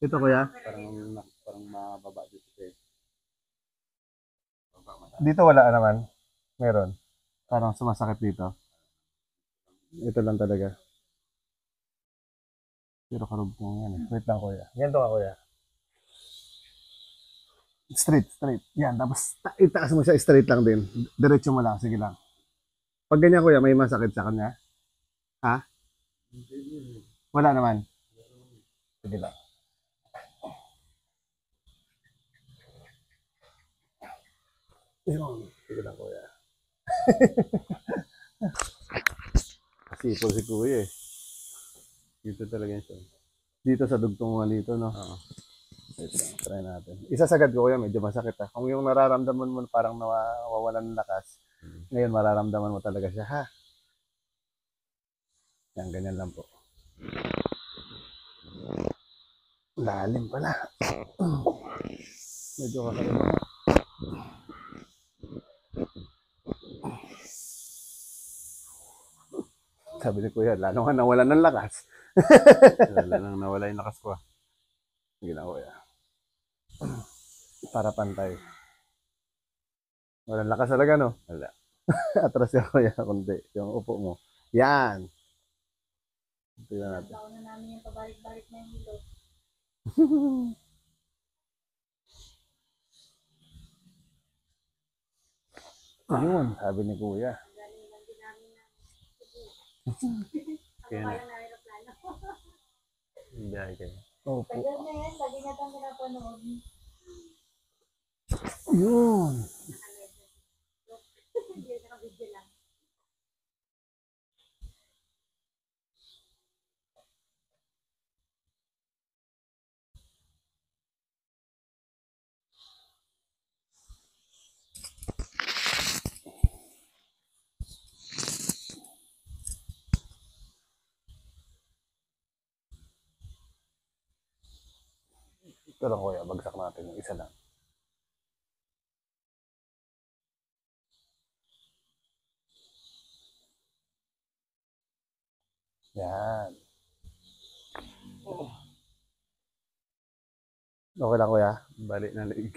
Ito kuya? Parang mababa dito eh. Dito wala naman. Meron. Parang sumasakit dito. Ito lang talaga. Pero karugtong yan eh. Wait lang kuya. Ganito ka kuya. Straight. Yan. Tapos itaas mo siya straight lang din. Diretso mo lang. Sige lang. Pag ganyan kuya, may masakit sa kanya? Ha? Wala naman. Sige lang. Yun. Sige lang kuya. Sipol si kuya eh. Dito talaga yan siya. Dito sa dugtong nga dito, no? Oo. Wait lang, try natin. Isasagad ko kuya, medyo masakit ha. Kung yung nararamdaman mo parang nawawalan ng lakas, ngayon mararamdaman mo talaga siya, ha? Yan, ganyan lang po. Lalim pala. Medyo kakaiba. Sabi ni kuya, lalo nga nawalan ng lakas. Wala nang nawala yung lakas ko ah. Sige lang kuya. Para pantay. Walang lakas talaga, no? Wala. Atras ka kuya, kundi. Yung upo mo. Yan. Tingnan natin. Baon na namin yung pabalik-balik na yung hilot. Ayun, sabi ni kuya. Galing lang din namin na Kaya na. parang na aeroplano. Biyahe kayo. Opo. Tagal na yan, lagi na itong pinapanood. Yun. Hindi, naka-video lang. Ito lang kuya, bagsak natin yung isa lang. Yan. Okay lang kuya. Balik na liig.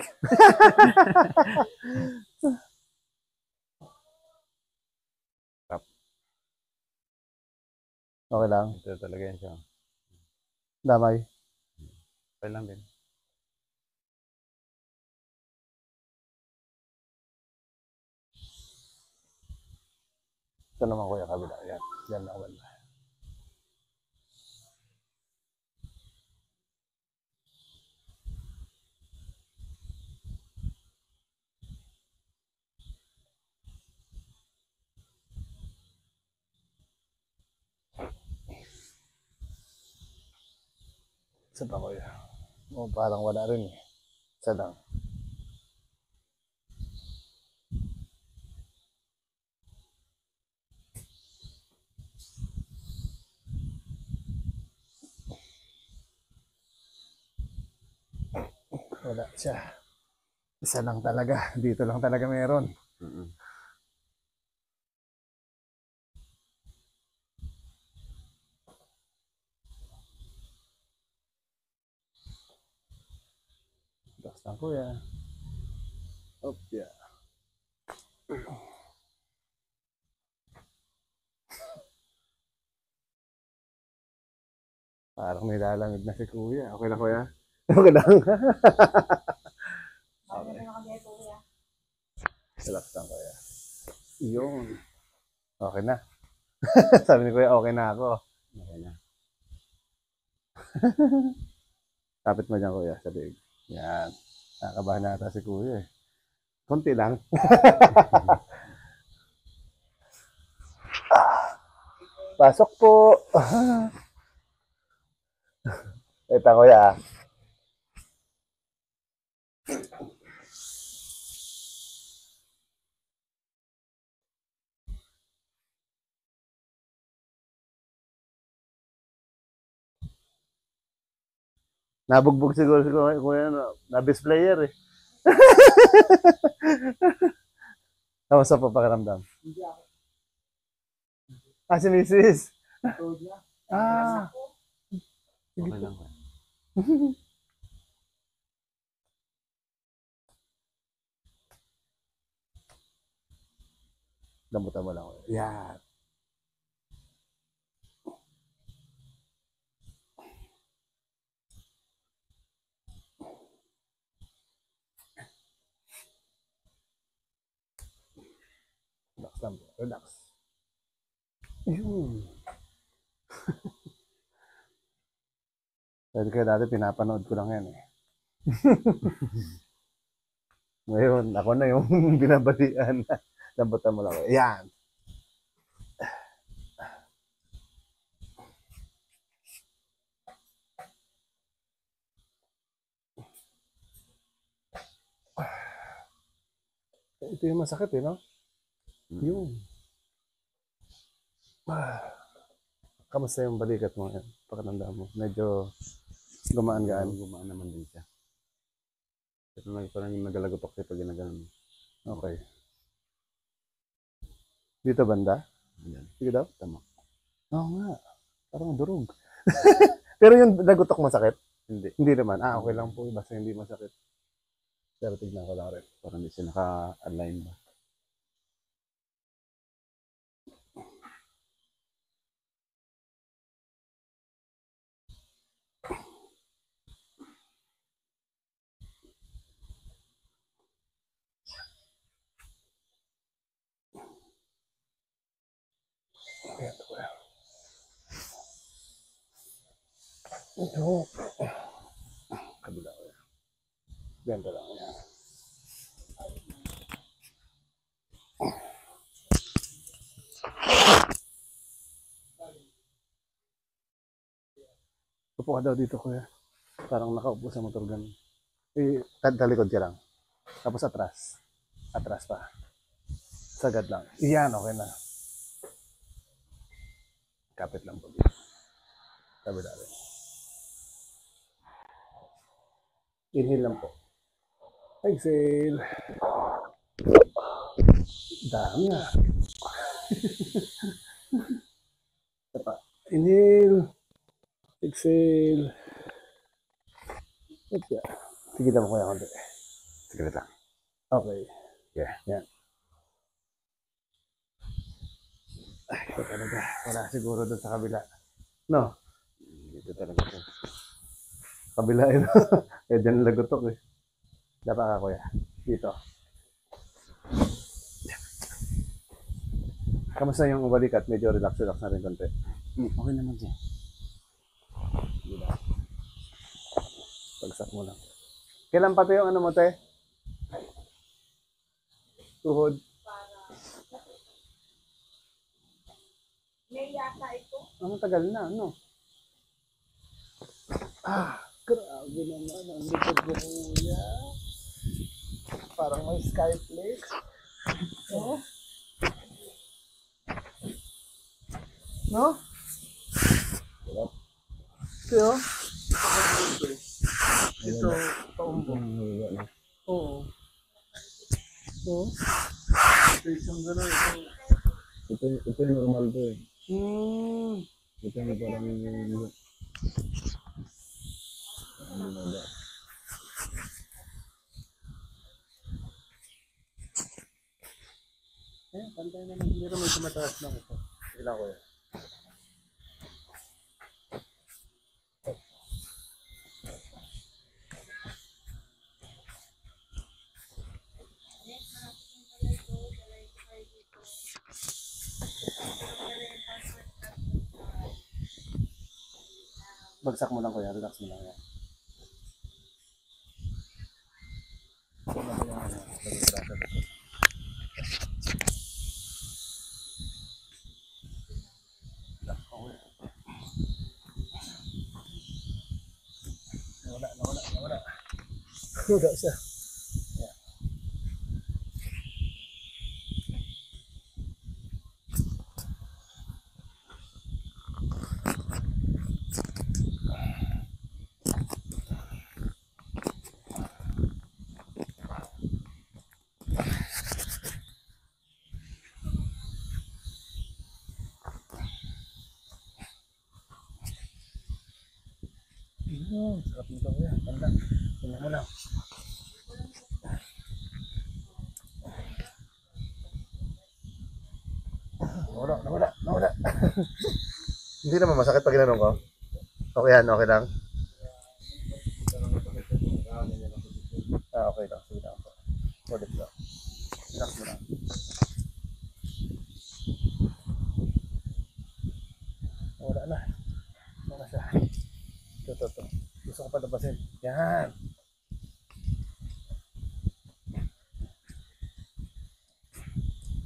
Okay lang. Ito talaga yan siya. Damay. Okay lang din. Ito naman kuya, kabila. Yan. Yan lang wala. Isa pa kuya. O, parang wala rin eh. Isa lang. Wala siya. Isa lang talaga. Dito lang talaga meron. Mm-mm. Tapos lang kuya. Op, yeah. Parang may lalamig na si kuya. Okay lang kuya? Okay lang. Bago na nakabihay po kuya. Relax lang kuya. Yun. Okay na. Sabi ni kuya, okay na ako. Okay na. Kapit mo dyan kuya, sa liig. Yan. Nakakabahan na ata si kuya eh. Konti lang. Pasok po. Ito kuya. Nabugbog siguro si kuya na best player eh. Tapos sa papakiramdam. Ah, si Mrs. Ah, Okay lang. Lambutan mo lang. Yan. Relax lang po. Relax. Yun. Dahil kaya dati pinapanood ko lang yan eh. Ngayon, ako na yung binabalian. Lambutan mo lang. Yan. Ito yung masakit eh, no? Yun. Kamusta yung balikat mo? Pakiramdam mo? Medyo gumaan-gaan. Gumaan naman din siya. Pero parang yung nagalagotok siya pag ginaganon. Okay. Dito banda? Yan. Sige daw. Tama. Oo nga. Parang durog. Pero yung nagutok masakit? Hindi. Hindi naman. Okay lang po. Basta hindi masakit. Pero tignan ko lang rin. Parang hindi siya naka-align ba. Ayan, ito yan. Ito. Kabila ko yan. Ganda lang yan. Upo ka daw dito, kuya. Parang nakaupo sa motor ganun. Talikod ka lang. Tapos atras. Atras pa. Sagad lang. Iyan, okay na. Kapit lang po dito. Kabila rin. Inhale lang po. Exhale. Dami ah. Ito pa. Inhale. Exhale. Okay. Sige lang ko yan. Sige lang. Okay. Yeah. Yan. Ay, ito talaga. Wala siguro doon sa kabila. No? Dito talaga siya. Kabila yun. Eh, dyan lagotok eh. Dapat ka, kuya. Dito. Kamusta yung balikat? Medyo relax-relax na rin konti. Okay naman siya. Dito. Pagsak mo lang. Kailan pa ito yung ano mo, te? Tuhod. May yata ito. Ang tagal na, ano? Grabe naman. Ang likod ko, kuya. Parang may skyflex. No? No? Ito, ito, paumbong. Oo. Oo. Ito isang gano'n. Ito yung normal to eh. Ito yung parang Pantay naman. Hindi naman tumataas lang ito. Ilan ko yan. Bagsak mo lang kuya, relax mo lang yan. Nawala. Wala siya. Yan. Sarap nito kuya. Ganda. Tingnan mo lang. Hindi naman masakit pag ginanong ko. Okay yan, okay lang. Okay lang. Sige lang po. Ulit lang. Relax mo lang. Wala na. Wala siya. Ito. Gusto ko patapasin. Yan.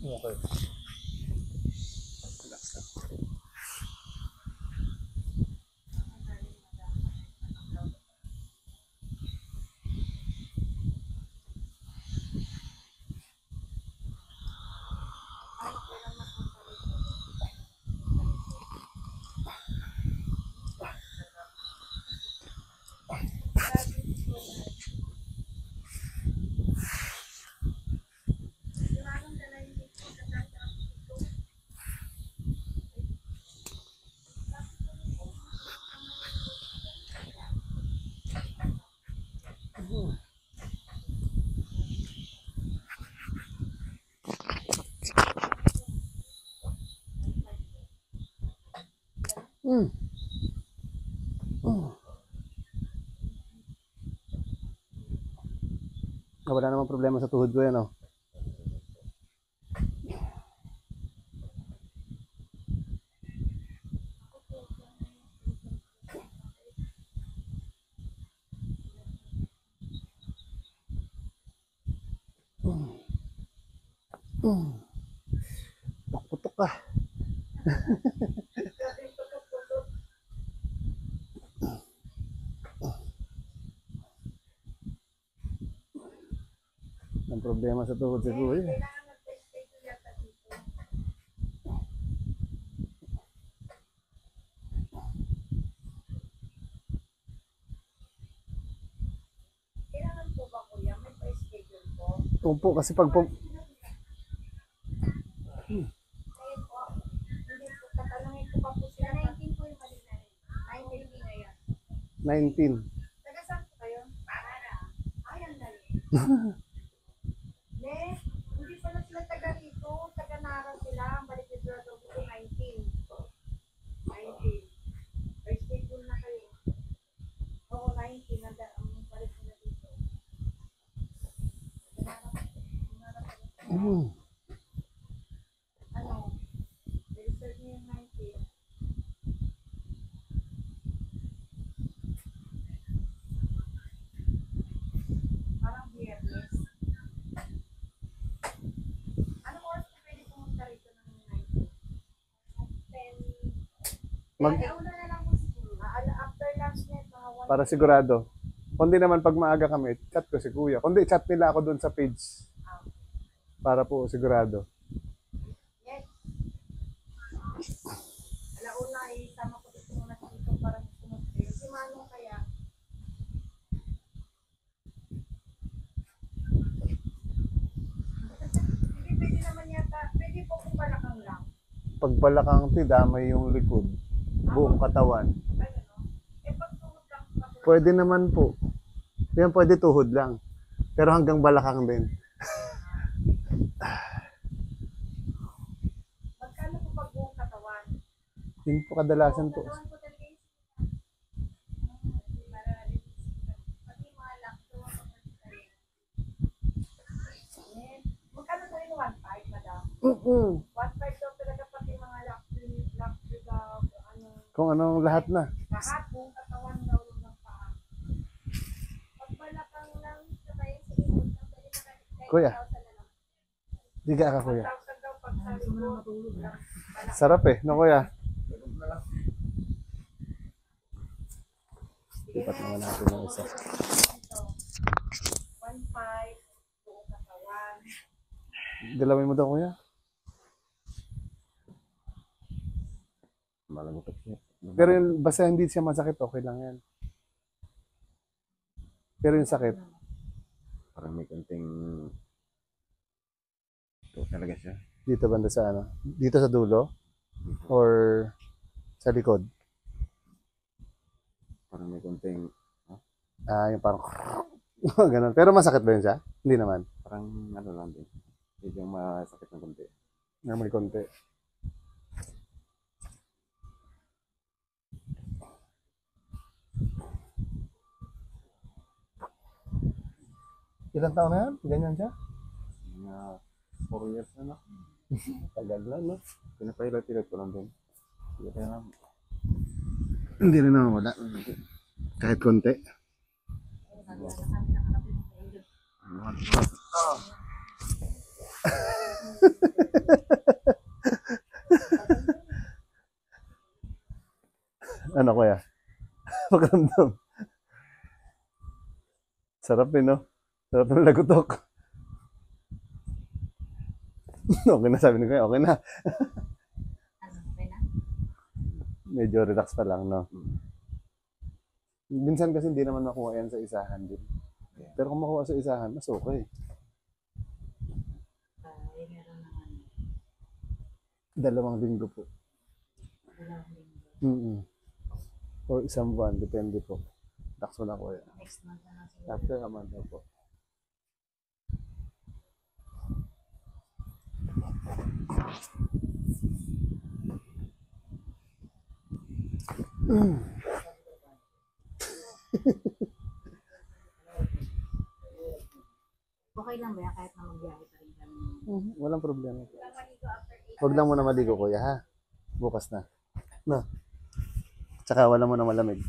Okay. Relax lang. Wala namang problema sa tuhod ko yan, oh. Putok ka. Ang problema sa tuhod si Kuya. Kailangan mag-schedule yata dito. Kailangan po ba kuya? May pa-schedule po? Umpo kasi pag Ngayon po, hindi po, tatanungin ko pa po sila. 19 po yung balik na rin. 19 ngayon. 19. Taga saan po kayo? Para. Ay, ang dali. Ne, hindi pala sila taga rito. Taga Nara sila. Ang balik na sila daw dito 19. 19. May schedule na kayo. Oo, 19. Ang balik nila dito. Nara pala. Ano? Register niyo yung 19. Parang biyernes. Anong oras po pwede pumunta rito ng 19? 10. Mag- Una na lang po siguro. After lunch net, mga 1. para sigurado. Kundi naman pag maaga kami, chat ko si Kuya. Kundi chat nila ako doon sa page. Para po sigurado. Yes. Alauna ay sama ko dito muna dito para pumunta. Si Manong kaya. Hindi pwede naman yata. Pwede po kung balakang lang. Pag balakang damay yung likod. Buong katawan. Ay, ano? Pag tuhod lang pa. Pwede naman po. Yan pwede tuhod lang. Pero hanggang balakang din. Magkano po pag buong katawan? Yun po kadalasan po. Katawan po talaga yung para pati mga lakto magkano na rin 1.5 madam? 1.5 daw talaga pati mga lakto daw ano Kung anong lahat na. lahat buong katawan daw ng paa. Pag balakang lang sa kayo sa likod ng pwede na Kuya. Diga ka, Kuya. 1,000 daw pag sa likod. Sarap eh, no Kuya? Lipat naman natin ng isa. 1.5 buong katawan. Dalawin mo daw, Kuya. Malagutok siya. Pero yung, basta hindi siya masakit, okay lang yan. Pero yung sakit, Parang may konting... Ito talaga siya. dito banda sa ano? Dito sa dulo? Or sa likod? Parang may konting... Yung parang ganun. Pero masakit ba yun siya? Hindi naman. Parang ano lang din. Medyo masakit ng konti. Normally konti. Ilang taon na yan? Ganyan siya? Mga 4 years na, no? Tagal lang, no? Pinapahilot-hilot ko lang din. Hindi kaya lang. Hindi rin naman wala. Kahit konti. Ano kuya? Pakiramdam. Sarap no? Sarap ng lagutok. Okay na sabi ni kuya, okay na. Medyo relax pa lang, no? Minsan kasi hindi naman nakuha yan sa isahan din. Pero kung makuha sa isahan, mas okay. Dalawang linggo po. O isang buwan, depende po. Relax mo na kuya. After a month na po. Okay lang ba yan kahit na magbiyahe pa rin kami? Walang problema. Huwag lang muna maligo kuya ha. Bukas na. No. Tsaka wala mo na malamig.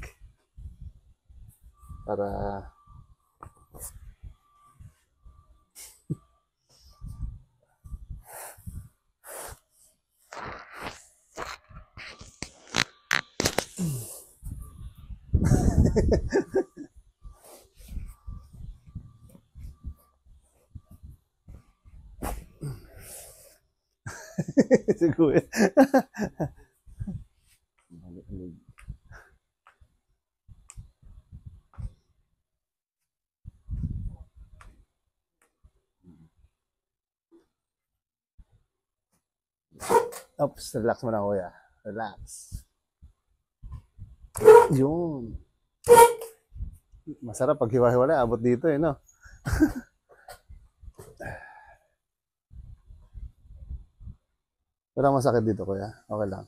Para siguro. Oops, relax mo na kuya. Relax. Yun. Masarap pag hiwa-hiwala, abot dito no? Wala masakit dito kuya. Okay lang.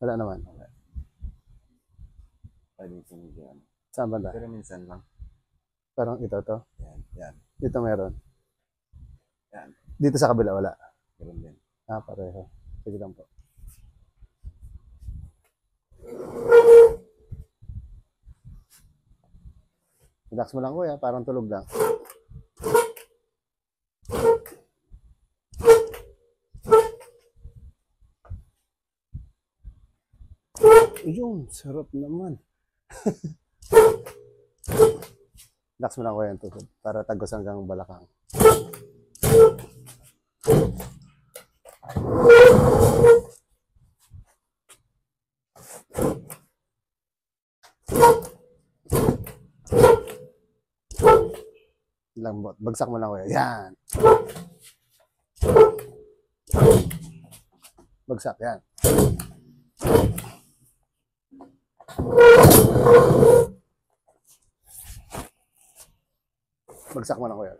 Wala naman. Okay. Pwede ko yan. Saan banda? Pero minsan lang. Parang ito to. Yan, yan. Dito meron. Yan. Dito sa kabila wala. Ganun din. Pareho. Sige lang po. Relax mo lang kuya, parang tulog lang. Yun, sarap naman. Relax mo lang kuya yung tukod para tagos hanggang balakang. Lambot. Bagsak mo lang kuya. Yan. Bagsak. Yan. Bagsak mo lang kuya.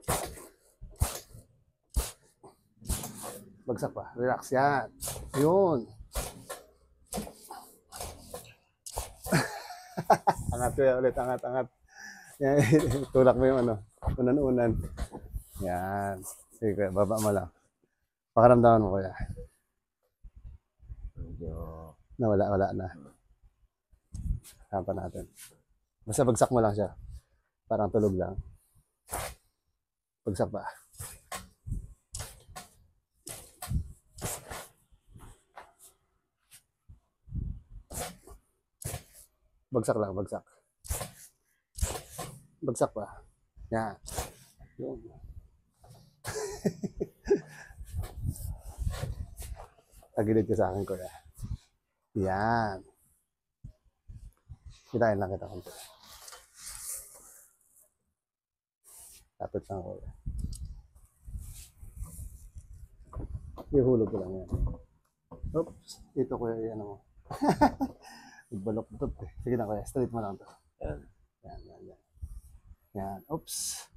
Bagsak pa. Relax. Yan. Yun. Angat kuya ulit. Angat. Angat. Yan. Tulak mo yung ano. Unan-unan. Yan. Sige kuya, baba mo lang. Pakaramdaman mo kuya. Wala na. Saan pa natin. Basta bagsak mo lang siya. Parang tulog lang. Bagsak pa. Bagsak lang, bagsak. Bagsak pa. Yan. Yun. Tagilid ka sa akin, kuya. Yan. Kitain lang kita konti. Tapit lang, kuya. Ihulog ko lang yan. Oops. Ito, kuya, yan mo. Nagbalok ito. Sige na, kuya. Straight mo lang ito. Yan. Yan. Yan. Oops.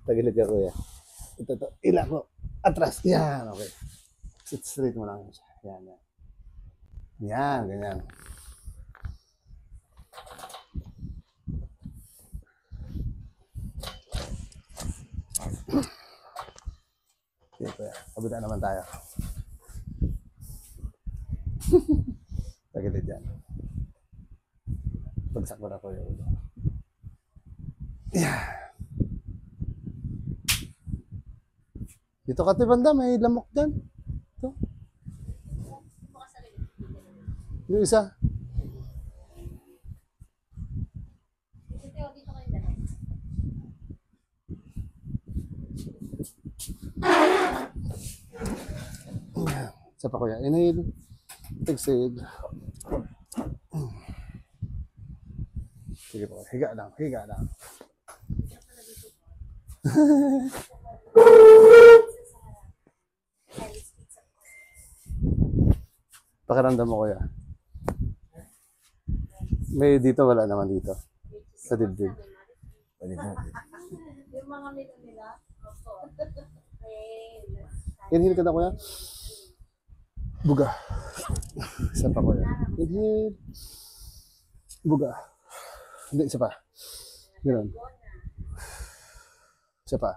Tagilid ka, kuya. Ito. Ila ko. Atras. Yan. Okay. Sit straight mo lang siya. Yan. Yan. Ganyan. Sige, kuya. Kabila naman tayo. Tagilid yan. Bagsak mo na kuya. Yeah. Dito ka, banda, may lamok dyan. Ito. Yung isa. Isa pa kuya. Inhale. Exhale. Sige po. Higa lang. Higa lang. Pakiramdam mo kuya. May dito, wala naman dito. Sa dibdib. Yung mga nila. Inhale ka na kuya. Buga. Isa pa kuya. Inhale. Buga. Hindi, isa pa. Ganun. Isa pa.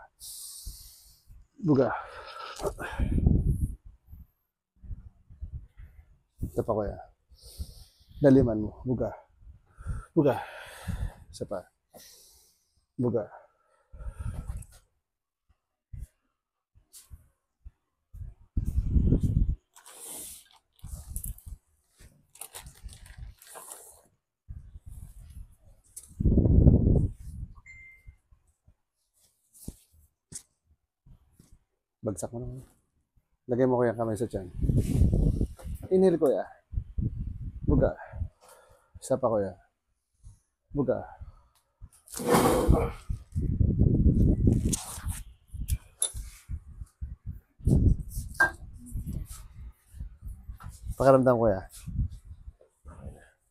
Buga. Isa pa kuya. Daliman mo. Buga. Buga. Isa pa. Buga. Bagsak mo naman. Lagay mo kuya kamay sa tiyan. Inhale kuya. Buga. Isa pa kuya. Buga. Pakiramdam kuya.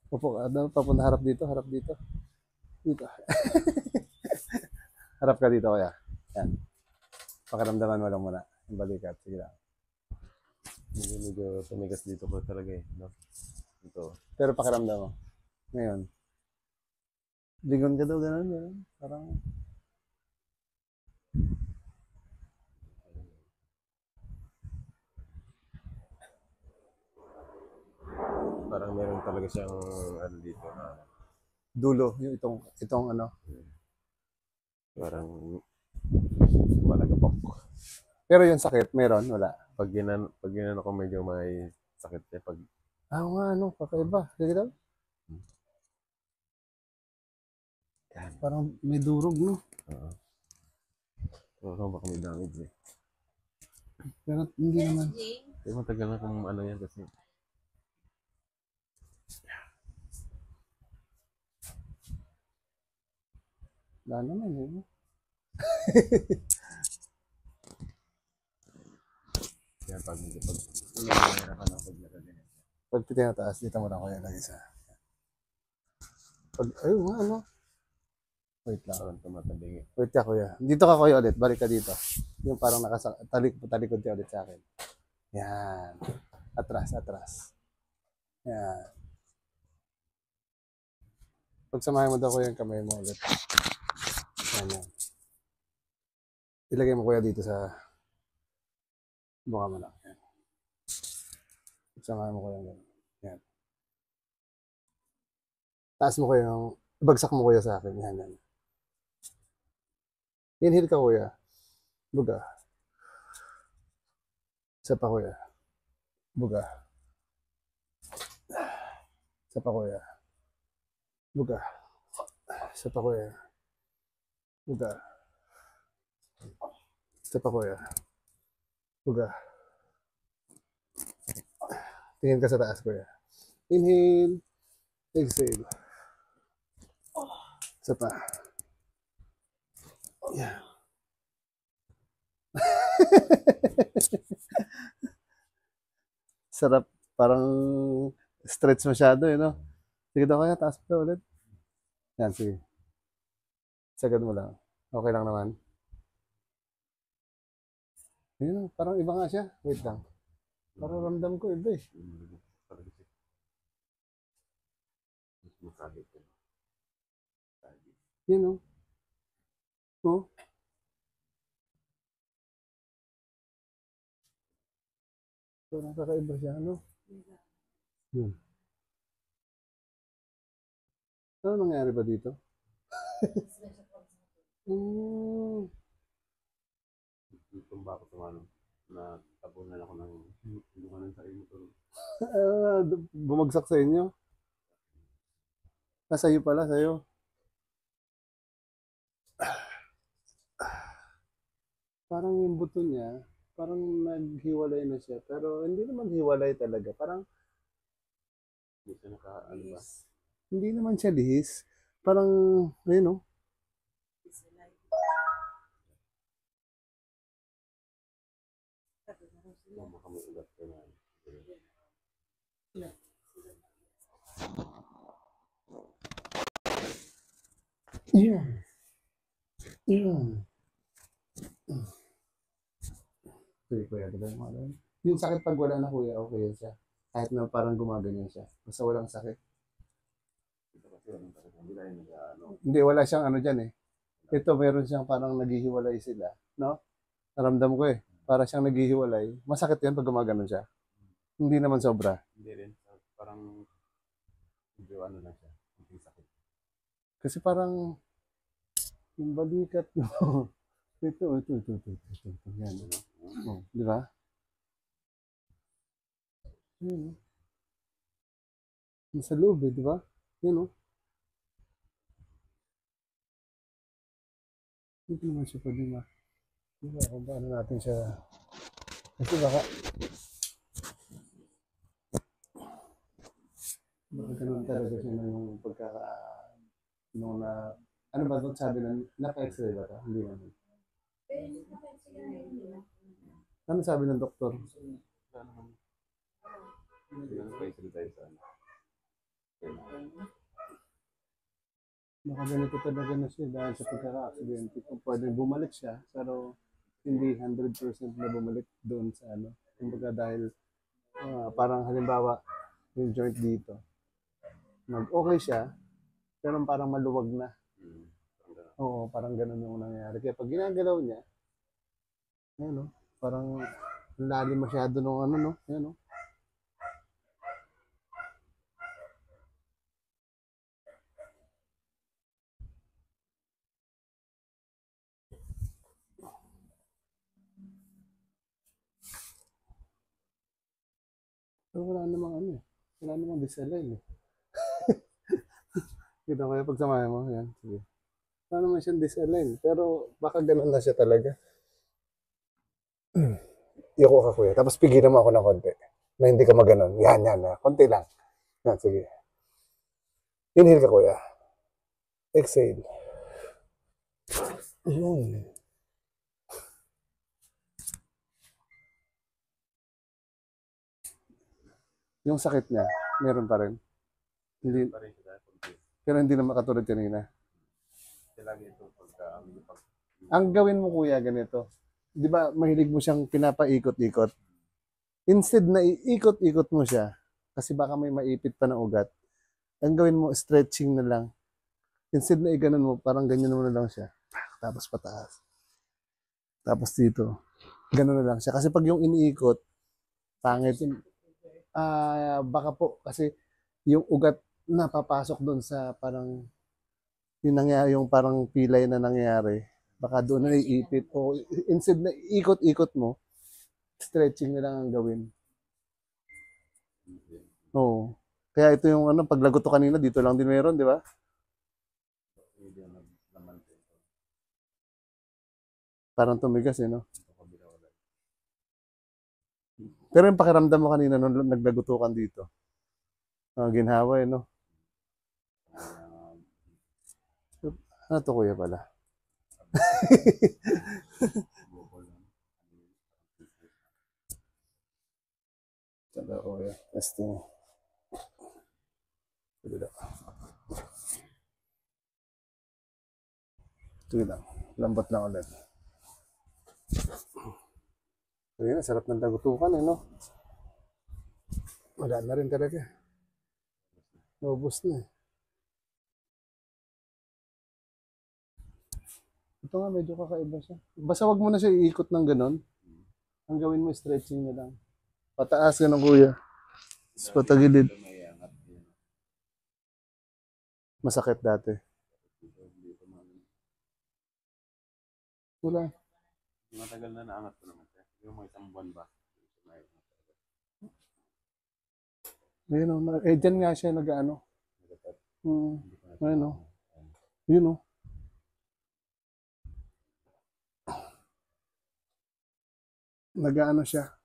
Upo ka. Papunta harap dito. Harap dito. Dito. Harap ka dito kuya. Yan. Pakiramdaman mo lang muna. Yung balikat. Sige lang. Medyo tumigas dito ko talaga eh. No? Ito. Pero pakiramdam mo. Ngayon. Lingon ka daw, gano'n, gano'n. Parang... Parang meron talaga siyang ano dito na dulo. Yung itong ano. parang malagapok. Pero yung sakit, meron, wala. Pag ginano ko medyo may sakit eh. Pag Ah, nga, ano, kakaiba. Sige daw. Parang may durog, no? baka may damage eh. Pero hindi naman. Pero matagal na kung ano yan kasi Wala naman, eh. kaya pag nahihirapan ako paglaro din. Pag tinataas, dito mo lang kuya lagi sa... Pag, ayun nga, ano? Wait lang. Parang tumatabing eh. Wait ka, kuya. Dito ka, kuya, ulit. Balik ka dito. Yung parang talikod ka ulit sa akin. Yan. Atras, atras. Yan. Pagsamahin mo daw kuya yung kamay mo ulit. Yan, yan. Ilagay mo kuya dito sa mukha mo lang. Yan. Pagsamahin mo kuya yung yan. Taas mo kuya yung... Bagsak mo kuya sa akin. Yan, yan. Inhale ka kuya. Buga. Isa pa kuya. Buga. Isa pa kuya. Buga. Isa pa kuya. Buga. Isa pa kuya. Buga. Tingin ka sa taas kuya. Inhale. Exhale. Isa pa. Yeah. Sarap. Parang stretch masyado eh, no? Sige daw kaya, taas pa ulit. Yan, sige. Sagad mo lang. Okay lang naman. Ayun, parang iba nga siya. Wait lang. Parang ramdam ko iba eh. Yun o. Oh. Parang kakaiba siya, ano? Yun. Ano nangyari ba dito? Mm. Tumba ako tumano na tabunan ako ng tulungan sa imo to. Bumagsak sa inyo? Sa'yo pala, sa'yo. Parang yung buto niya, parang naghiwalay na siya. Pero hindi naman hiwalay talaga. Parang Hindi siya naka ano ba? hindi naman siya lihis. Parang, ayun oh. Makamuugat ka na. Yun. Yun. Sige, kuya, diba yung mga yung sakit pag wala na kuya, okay siya. Kahit na parang gumaganyan siya. Basta walang sakit. Ito kasi walang sakit. Hindi na yun ano. Hindi, wala siyang ano dyan eh. Ito, meron siyang parang naghihiwalay sila. No? Naramdam ko eh. Para siyang naghihiwalay. Masakit yan pag gumagano siya. Hindi naman sobra. Hindi rin. Parang medyo ano na siya. Hindi sakit. Kasi parang yung balikat mo. Ito. Yan. Oh, di ba? Yan. Nasa loob eh, di ba? Yan oh. Hindi naman siya pwede di ba kung paano natin siya. Kasi baka ganun talaga siya nung pagkaka nung na ano ba ito sabi na naka-x-ray ba ito? Hindi naman. Ano sabi ng doktor? Wala naman. Hindi na nagpa-isip tayo sa ano. Baka ganito talaga na siya dahil sa pagkaka-aksidente. Kung pwedeng bumalik siya, pero hindi 100% na bumalik doon sa ano. Kumbaga dahil parang halimbawa yung joint dito, okay siya, pero parang maluwag na. Oo, parang ganun yung nangyayari. Kaya pag ginagalaw niya, ayun, no? Parang lalim masyado nung ano, no? Ayun, no? Pero wala namang ano eh. Wala namang disalign eh. Kita ko yung pagsamahin mo. Yan, sige. Wala naman siyang disalign. Pero baka ganun na siya talaga. Iyoko ka kuya. Tapos pigilan mo ako ng konti. Na hindi ka maganon. Yan. Konti lang. Yan, sige. Inhale ka kuya. Exhale. Yun. Yung sakit niya, meron pa rin. Hindi, Pa rin siya dahil konti. pero hindi na makatulad kanina. Kasi lagi ito pagka Ang gawin mo kuya, ganito. Di ba mahilig mo siyang pinapaikot-ikot? Instead na iikot-ikot mo siya, kasi baka may maipit pa na ugat, ang gawin mo, stretching na lang. Instead na iganon mo, parang ganyan mo na lang siya. Tapos pataas. Tapos dito. Ganun na lang siya. Kasi pag yung iniikot, pangit yun. Baka po, kasi yung ugat na papasok doon sa parang, yung nangyari, yung parang pilay na nangyari, baka doon na iipit. O instead na ikot-ikot mo, stretching na lang ang gawin. Oo. Kaya ito yung ano, paglagot ko kanina, dito lang din meron, di ba? hindi na naman ito. Parang tumigas eh, no? Pero yung pakiramdam mo kanina nung naglagutukan dito, ginhawa eh, no? Ano to kuya pala? Sada kuya. Testing. Sige lang. Lambot lang ulit. Ayun, sarap ng lagutukan eh, no? Wala na rin talaga. Naubos na eh. Ito nga, medyo kakaiba siya. Basta wag mo na siya iikot ng ganon. Ang gawin mo, stretching na lang. Pataas ganun kuya. Tapos patagilid. May angat yun. Masakit dati. Wala. Matagal na naangat ko naman siya. Yung mga isang buwan ba? Ayun o. Dyan nga siya nag-ano. Ayun o. Yun o. Nag-ano siya.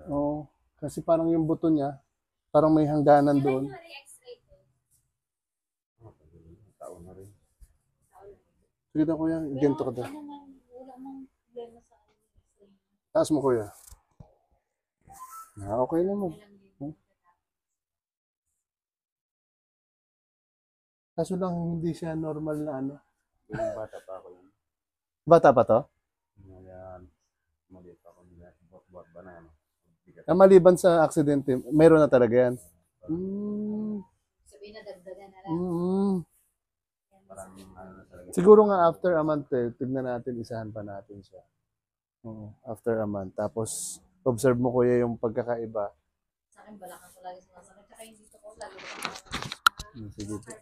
Oo. Kasi parang yung buto niya, parang may hangganan doon. Taon na rin. Sige na kuya, ganito ka doon. Taas mo kuya. Okay naman. Kaso lang hindi siya normal na ano. Yung bata pa ako yun. Bata pa to? Ngayon, maliit pa ako nila. Bot ba na ano? Bigat. Maliban sa aksidente, meron na talaga yan. Sabihin na dagdagan na lang. Parang ano na talaga. Siguro nga after a month tignan natin, isahan pa natin siya. After a month. Tapos, observe mo kuya yung pagkakaiba. Sa akin, balakang ko lagi sumasakit. Tsaka yung dito ko, lagi ko Sige po.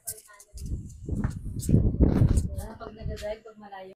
pag nag-drive, pag malayo.